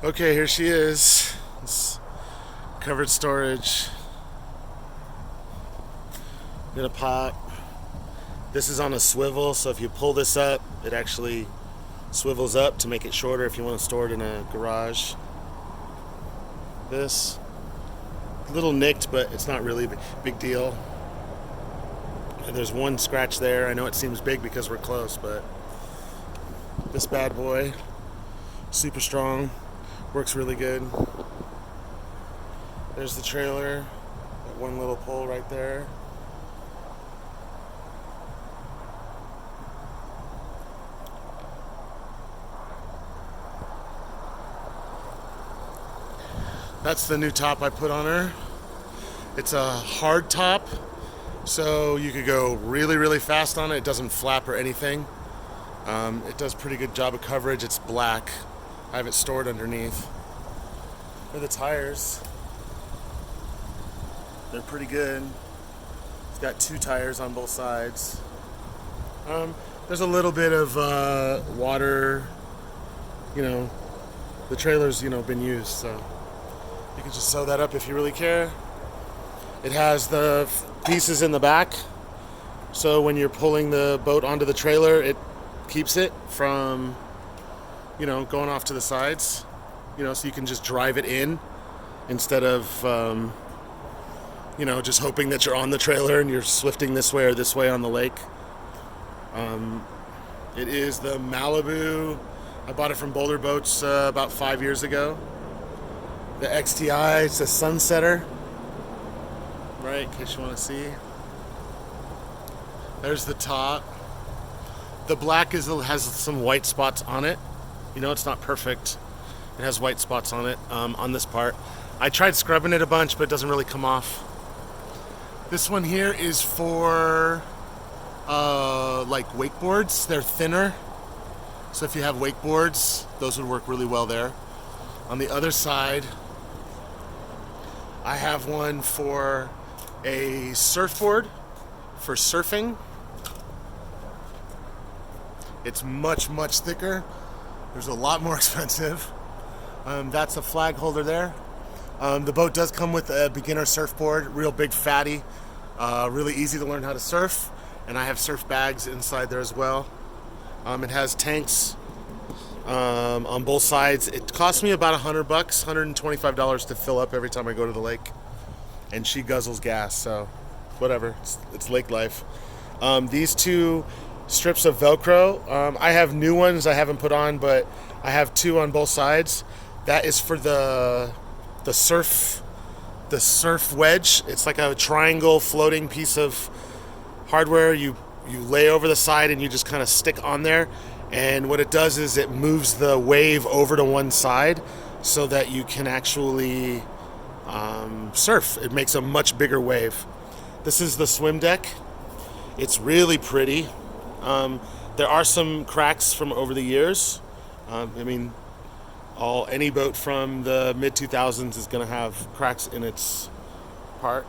Okay, here she is. It's covered storage. Gonna pop. This is on a swivel, so if you pull this up, it actually swivels up to make it shorter if you want to store it in a garage. This, a little nicked, but it's not really a big deal. And there's one scratch there. I know it seems big because we're close, but this bad boy, super strong, works really good. There's the trailer, that one little pole right there. That's the new top I put on her. It's a Hardtop, so you could go really, really fast on it. It doesn't flap or anything. It does a pretty good job of coverage. It's black. I have it stored underneath. Here are the tires. They're pretty good. It's got 2 tires on both sides. There's a little bit of water. The trailer's been used, so you can just sew that up if you really care. It has the pieces in the back, so when you're pulling the boat onto the trailer, it keeps it from, going off to the sides. So you can just drive it in instead of, just hoping that you're on the trailer and you're swifting this way or this way on the lake. It is the Malibu. I bought it from Boulder Boats about 5 years ago. The XTI, it's a sunsetter, right, in case you want to see. There's the top. The black has some white spots on it. It's not perfect. It has white spots on it, on this part. I tried scrubbing it a bunch, but it doesn't really come off. This one here is for like wakeboards. They're thinner, so if you have wakeboards, those would work really well there. On the other side, I have one for a surfboard for surfing. It's much, much thicker. There's a lot more expensive. That's a flag holder there. The boat does come with a beginner surfboard, real big fatty, really easy to learn how to surf. And I have surf bags inside there as well. It has tanks on both sides. It costs me about $100, $125 to fill up every time I go to the lake. And she guzzles gas, so whatever. It's lake life. These 2 strips of Velcro. I have new ones I haven't put on, but I have 2 on both sides. That is for the surf wedge. It's like a triangle floating piece of hardware. You lay over the side and you just kind of stick on there. And what it does is it moves the wave over to one side so that you can actually surf. It makes a much bigger wave. This is the swim deck. It's really pretty. There are some cracks from over the years. Any boat from the mid-2000s is going to have cracks in its part.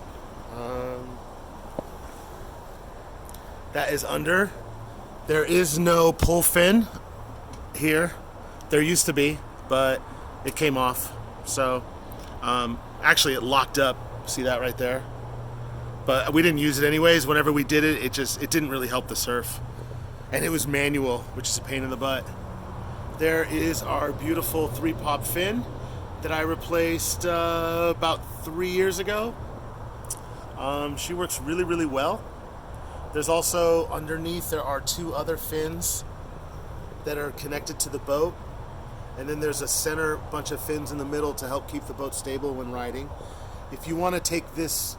That is under. There is no pull fin here. There used to be, but it came off. So, actually it locked up. See that right there? But we didn't use it anyways. Whenever we did it, it didn't really help the surf. And it was manual, which is a pain in the butt. There is our beautiful 3-pop fin that I replaced about 3 years ago. She works really, really well. There's also underneath, there are 2 other fins that are connected to the boat. And then there's a center bunch of fins in the middle to help keep the boat stable when riding. If you want to take this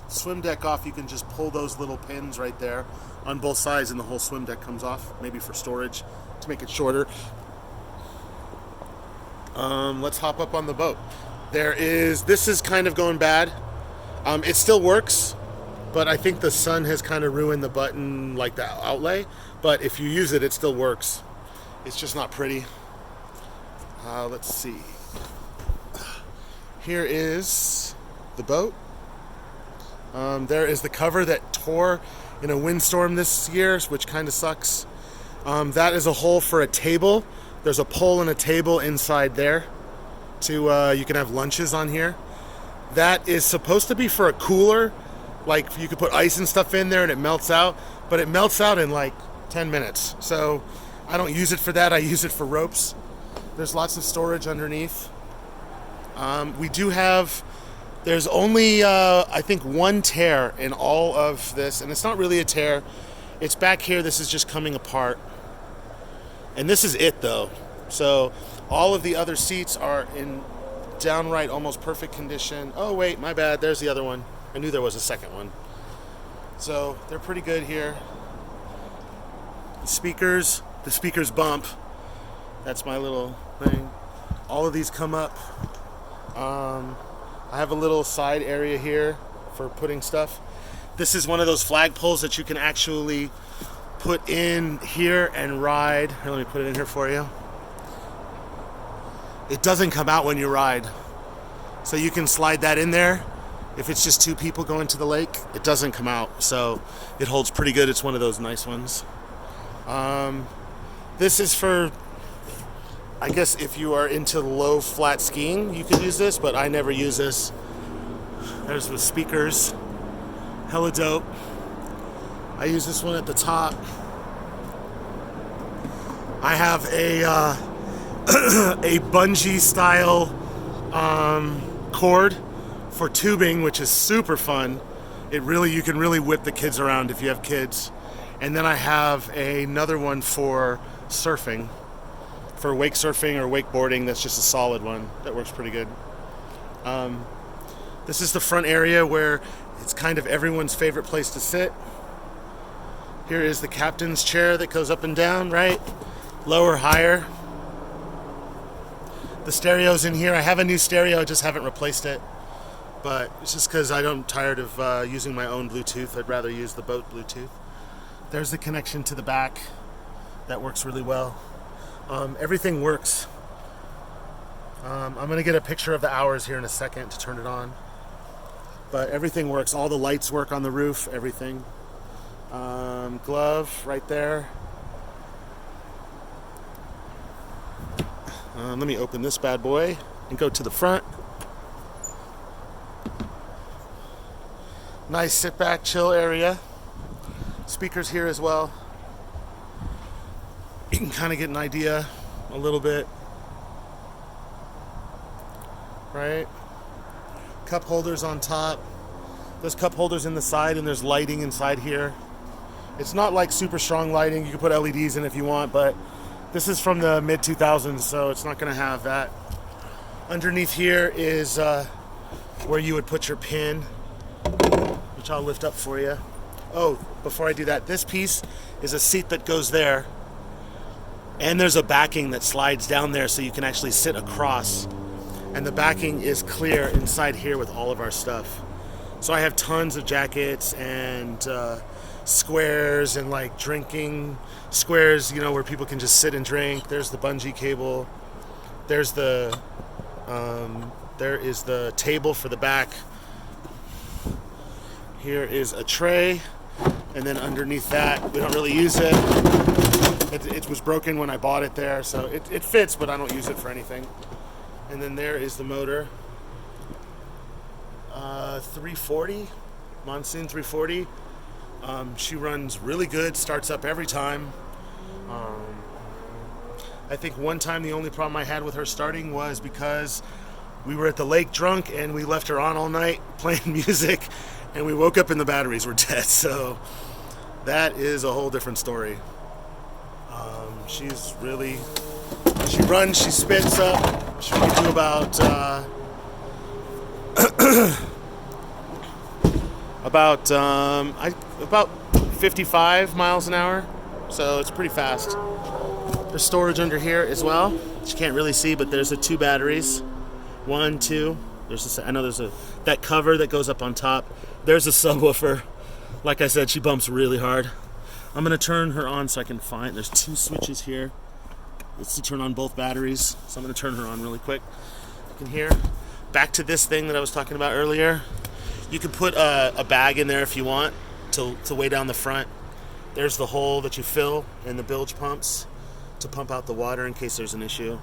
swim deck off, you can just pull those little pins right there on both sides and the whole swim deck comes off, maybe for storage to make it shorter. Let's hop up on the boat. This is kind of going bad. It still works, but I think the sun has kind of ruined the button, like the outlay. But if you use it, it still works. It's just not pretty. Let's see. Here is the boat. There is the cover that tore in a windstorm this year, which kind of sucks. That is a hole for a table. There's a pole and a table inside there. to you can have lunches on here. That is supposed to be for a cooler, like you could put ice and stuff in there and it melts out, but it melts out in like 10 minutes. So I don't use it for that. I use it for ropes. There's lots of storage underneath. We do have, there's only I think one tear in all of this, and it's not really a tear. It's back here. This is just coming apart. And this is it though. So all of the other seats are in downright almost perfect condition. Oh wait, my bad, there's the other one. I knew there was a second one. So they're pretty good here. The speakers bump. That's my little thing. All of these come up. I have a little side area here for putting stuff. This is one of those flagpoles that you can actually put in here and ride. Here, let me put it in here for you. It doesn't come out when you ride. So you can slide that in there. If it's just two people going to the lake, it doesn't come out. So it holds pretty good. It's one of those nice ones. This is for, I guess if you are into low flat skiing, you could use this, but I never use this. There's the speakers. Hella dope. I use this one at the top. I have a a bungee style cord for tubing, which is super fun. You can really whip the kids around if you have kids. And then I have another one for surfing, for wake surfing or wakeboarding. That's just a solid one that works pretty good. This is the front area where it's kind of everyone's favorite place to sit. Here is the captain's chair that goes up and down, right? Lower, higher. The stereo's in here. I have a new stereo, I just haven't replaced it. But it's just because I'm tired of using my own Bluetooth. I'd rather use the boat Bluetooth. There's the connection to the back. That works really well. Everything works. I'm going to get a picture of the hours here in a second to turn it on. But everything works. All the lights work on the roof, everything. Glove right there. Let me open this bad boy and go to the front. Nice sit back, chill area. Speakers here as well. You can kind of get an idea a little bit. Right? Cup holders on top. There's cup holders in the side, and there's lighting inside here. It's not like super strong lighting. You can put LEDs in if you want, but this is from the mid 2000s, so it's not going to have that. Underneath here is where you would put your pin, which I'll lift up for you. Oh, before I do that, this piece is a seat that goes there, and there's a backing that slides down there so you can actually sit across. And the backing is clear inside here with all of our stuff. So I have tons of jackets and squares and like drinking squares, you know, where people can just sit and drink. There's the bungee cable. There's the there is the table for the back. Here is a tray, and then underneath that, we don't really use it. It was broken when I bought it there, so it fits, but I don't use it for anything. And then there is the motor. 340, Monsoon 340. She runs really good, starts up every time. I think one time the only problem I had with her starting was because we were at the lake drunk and we left her on all night playing music, and we woke up and the batteries were dead. So that is a whole different story. She's really, she runs, she spits up. She can do about about 55 miles an hour, so it's pretty fast. There's storage under here as well, which you can't really see, but there's the 2 batteries. 1, 2. I know there's that cover that goes up on top. There's a subwoofer. Like I said, she bumps really hard. I'm gonna turn her on so I can find. There's 2 switches here. It's to turn on both batteries, so I'm gonna turn her on really quick. You can hear. Back to this thing that I was talking about earlier. You can put a bag in there if you want to weigh down the front. There's the hole that you fill in the bilge pumps to pump out the water in case there's an issue.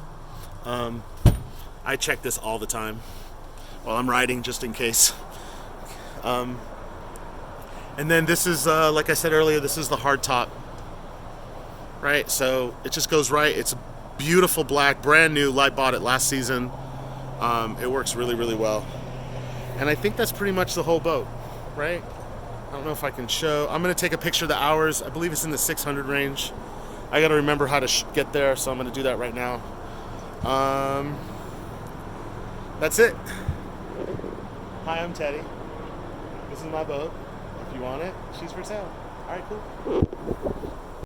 I check this all the time while I'm riding, just in case. And then this is, like I said earlier, this is the hardtop. Right, so it just goes right. It's a beautiful black, brand new. I bought it last season. It works really, really well. And I think that's pretty much the whole boat, right? I don't know if I can show. I'm going to take a picture of the hours. I believe it's in the 600 range. I got to remember how to get there, so I'm going to do that right now. That's it. Hi, I'm Teddy. This is my boat. If you want it, she's for sale. All right, cool.